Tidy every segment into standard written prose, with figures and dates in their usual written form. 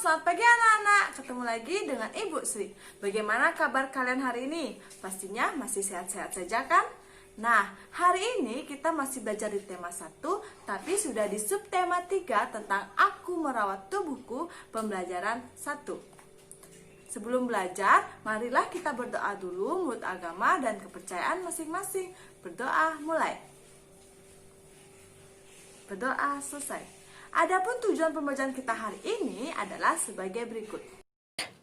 selamat pagi anak-anak. Ketemu lagi dengan Ibu Sri. Bagaimana kabar kalian hari ini? Pastinya masih sehat-sehat saja kan? Nah, hari ini kita masih belajar di tema 1, tapi sudah di subtema 3 tentang aku merawat tubuhku, pembelajaran 1. Sebelum belajar, marilah kita berdoa dulu menurut agama dan kepercayaan masing-masing. Berdoa mulai. Berdoa selesai. Adapun tujuan pembelajaran kita hari ini adalah sebagai berikut.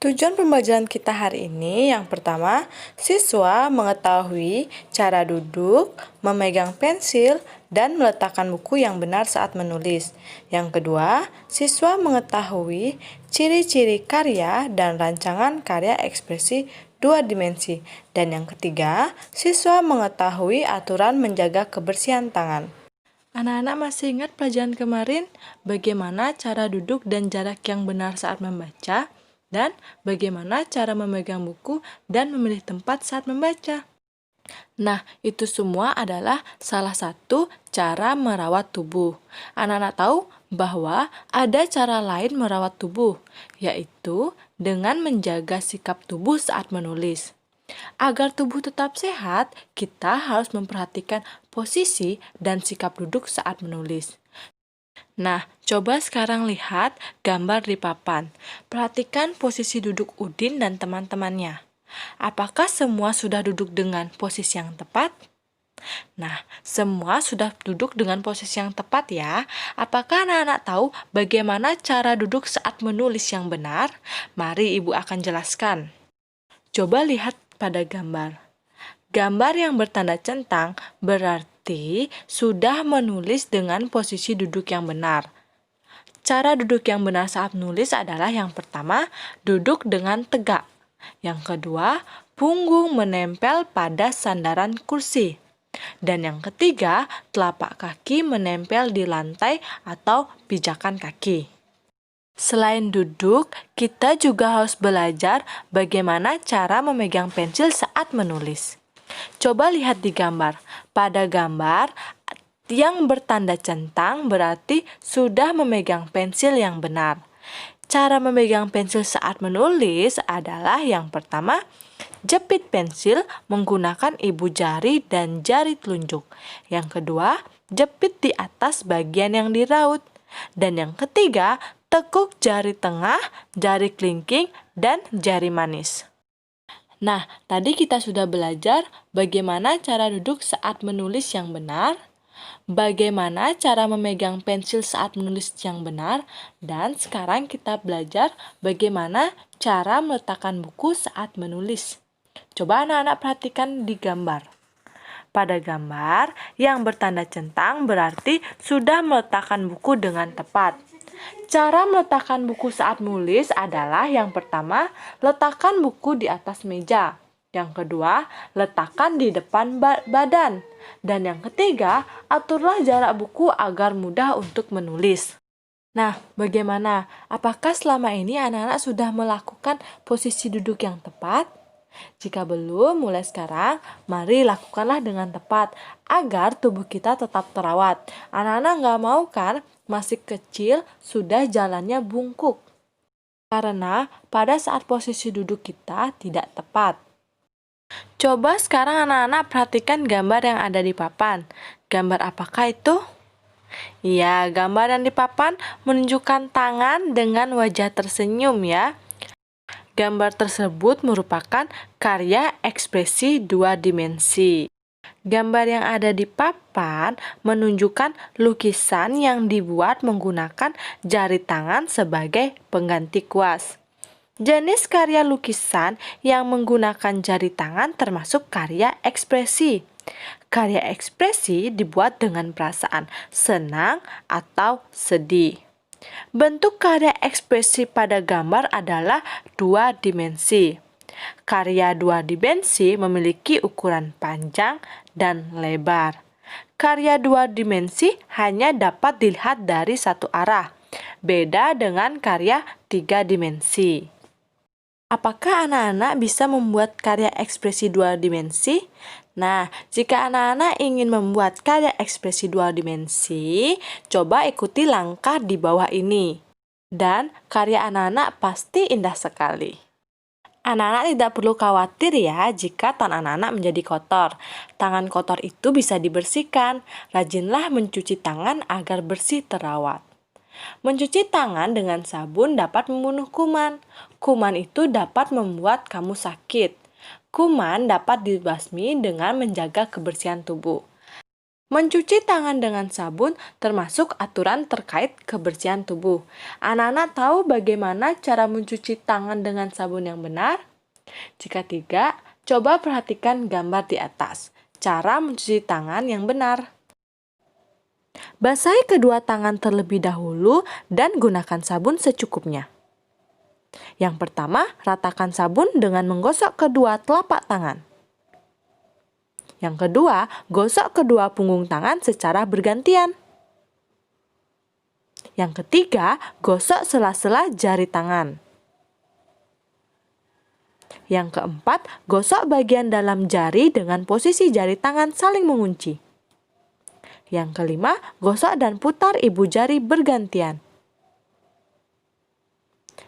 Tujuan pembelajaran kita hari ini yang pertama, siswa mengetahui cara duduk, memegang pensil, dan meletakkan buku yang benar saat menulis. Yang kedua, siswa mengetahui ciri-ciri karya dan rancangan karya ekspresi 2 dimensi. Dan yang ketiga, siswa mengetahui aturan menjaga kebersihan tangan. Anak-anak masih ingat pelajaran kemarin bagaimana cara duduk dan jarak yang benar saat membaca, dan bagaimana cara memegang buku dan memilih tempat saat membaca. Nah, itu semua adalah salah satu cara merawat tubuh. Anak-anak tahu bahwa ada cara lain merawat tubuh, yaitu dengan menjaga sikap tubuh saat menulis. Agar tubuh tetap sehat, kita harus memperhatikan posisi dan sikap duduk saat menulis. Nah, coba sekarang lihat gambar di papan. Perhatikan posisi duduk Udin dan teman-temannya. Apakah semua sudah duduk dengan posisi yang tepat? Nah, semua sudah duduk dengan posisi yang tepat ya. Apakah anak-anak tahu bagaimana cara duduk saat menulis yang benar? Mari Ibu akan jelaskan. Coba lihat pada gambar. Gambar yang bertanda centang berarti sudah menulis dengan posisi duduk yang benar. Cara duduk yang benar saat menulis adalah yang pertama, duduk dengan tegak. Yang kedua, punggung menempel pada sandaran kursi. Dan yang ketiga, telapak kaki menempel di lantai atau pijakan kaki. Selain duduk, kita juga harus belajar bagaimana cara memegang pensil saat menulis. Coba lihat di gambar. Pada gambar yang bertanda centang berarti sudah memegang pensil yang benar. Cara memegang pensil saat menulis adalah yang pertama, jepit pensil menggunakan ibu jari dan jari telunjuk. Yang kedua, jepit di atas bagian yang diraut. Dan yang ketiga, tekuk jari tengah, jari kelingking, dan jari manis. Nah, tadi kita sudah belajar bagaimana cara duduk saat menulis yang benar, bagaimana cara memegang pensil saat menulis yang benar, dan sekarang kita belajar bagaimana cara meletakkan buku saat menulis. Coba anak-anak perhatikan di gambar. Pada gambar yang bertanda centang berarti sudah meletakkan buku dengan tepat. Cara meletakkan buku saat menulis adalah yang pertama, letakkan buku di atas meja. Yang kedua, letakkan di depan badan. Dan yang ketiga, aturlah jarak buku agar mudah untuk menulis. Nah, bagaimana? Apakah selama ini anak-anak sudah melakukan posisi duduk yang tepat? Jika belum, mulai sekarang, mari lakukanlah dengan tepat agar tubuh kita tetap terawat. Anak-anak nggak mau kan masih kecil sudah jalannya bungkuk? Karena pada saat posisi duduk kita tidak tepat. Coba sekarang anak-anak perhatikan gambar yang ada di papan. Gambar apakah itu? Ya, gambar yang di papan menunjukkan tangan dengan wajah tersenyum ya. Gambar tersebut merupakan karya ekspresi 2 dimensi. Gambar yang ada di papan menunjukkan lukisan yang dibuat menggunakan jari tangan sebagai pengganti kuas. Jenis karya lukisan yang menggunakan jari tangan termasuk karya ekspresi. Karya ekspresi dibuat dengan perasaan senang atau sedih. Bentuk karya ekspresi pada gambar adalah 2 dimensi. Karya 2 dimensi memiliki ukuran panjang dan lebar. Karya 2 dimensi hanya dapat dilihat dari satu arah, beda dengan karya 3 dimensi. Apakah anak-anak bisa membuat karya ekspresi 2 dimensi? Nah, jika anak-anak ingin membuat karya ekspresi 2 dimensi, coba ikuti langkah di bawah ini. Dan karya anak-anak pasti indah sekali. Anak-anak tidak perlu khawatir ya jika tangan anak-anak menjadi kotor. Tangan kotor itu bisa dibersihkan. Rajinlah mencuci tangan agar bersih terawat. Mencuci tangan dengan sabun dapat membunuh kuman. Kuman itu dapat membuat kamu sakit. Kuman dapat dibasmi dengan menjaga kebersihan tubuh. Mencuci tangan dengan sabun termasuk aturan terkait kebersihan tubuh. Anak-anak tahu bagaimana cara mencuci tangan dengan sabun yang benar? Jika tidak, coba perhatikan gambar di atas. Cara mencuci tangan yang benar. Basahi kedua tangan terlebih dahulu dan gunakan sabun secukupnya. Yang pertama, ratakan sabun dengan menggosok kedua telapak tangan. Yang kedua, gosok kedua punggung tangan secara bergantian. Yang ketiga, gosok sela-sela jari tangan. Yang keempat, gosok bagian dalam jari dengan posisi jari tangan saling mengunci. Yang kelima, gosok dan putar ibu jari bergantian.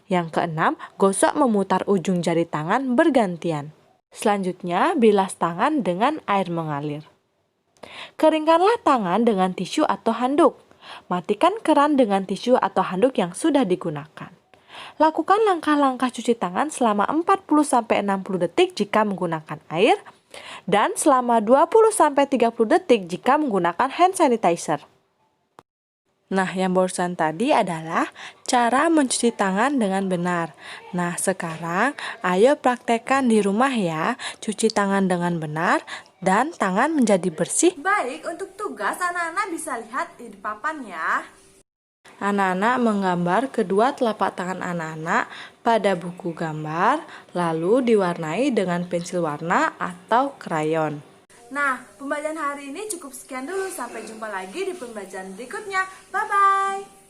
Yang keenam, gosok memutar ujung jari tangan bergantian. Selanjutnya, bilas tangan dengan air mengalir. Keringkanlah tangan dengan tisu atau handuk. Matikan keran dengan tisu atau handuk yang sudah digunakan. Lakukan langkah-langkah cuci tangan selama 40-60 detik jika menggunakan air dan selama 20-30 detik jika menggunakan hand sanitizer. Nah, yang barusan tadi adalah cara mencuci tangan dengan benar. Nah, sekarang ayo praktekkan di rumah ya, cuci tangan dengan benar dan tangan menjadi bersih. Baik, untuk tugas anak-anak bisa lihat di papan ya. Anak-anak menggambar kedua telapak tangan anak-anak pada buku gambar, lalu diwarnai dengan pensil warna atau krayon. Nah, pembelajaran hari ini cukup sekian dulu. Sampai jumpa lagi di pembelajaran berikutnya. Bye-bye.